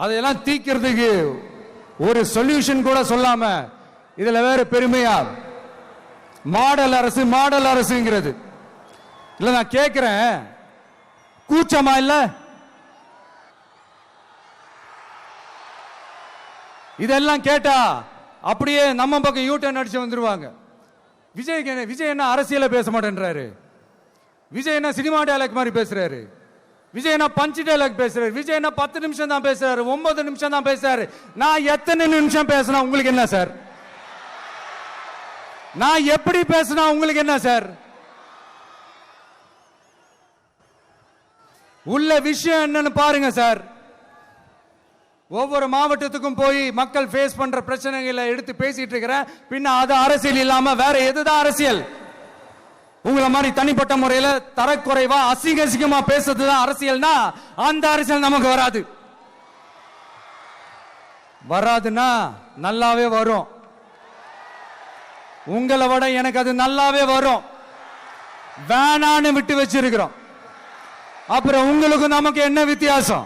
அதையெல்லாம் தீக்கிறதுக்கு ஒரு சொல்யூஷன் கூட சொல்லாம இதுல வேற பெருமையா மாடல் அரசு மாடல் அரசுங்கிறது இல்ல. நான் கேட்கிறேன், கூச்சமா இல்ல? இதெல்லாம் கேட்டா அப்படியே நம்ம பக்கம் யூட்டர்ன் அடிச்சு வந்துருவாங்க. விஜய் என்ன அரசியல பேச மாட்டேன்றாரு, விஜய் என்ன சினிமா டயலாக் மாதிரி பேசுறாரு, விஜய் என்ன பஞ்ச் டயலாக் பேசுறாரு, விஜய் என்ன 10 நிமிஷம் தான் பேசுறாரு, 9 நிமிஷம் தான் பேசுறாரு. நான் எத்தனை நிமிஷம் பேசினா உங்களுக்கு என்ன சார்? நான் எப்படி பேசினா உங்களுக்கு என்ன சார்? உள்ள விஷயம் என்னன்னு பாருங்க சார். ஒவ்வொரு மாவட்டத்துக்கும் போய் மக்கள் ஃபேஸ் பண்ற பிரச்சனைகளை எடுத்து பேசிட்டு இருக்கிறேன். பின்ன அது அரசியல் இல்லாம வேற எதுதான் அரசியல்? உங்களை மாதிரி தனிப்பட்ட முறையில தரக்குறைவா அசிங்கமா பேசுறதுதான் அரசியல்னா அந்த அரசியல் நமக்கு வராது. வராதுன்னா நல்லாவே வரும். உங்களை விட எனக்கு அது நல்லாவே வரும். வேணான்னு விட்டு வச்சிருக்கிறோம். அப்புறம் உங்களுக்கு நமக்கு என்ன வித்தியாசம்?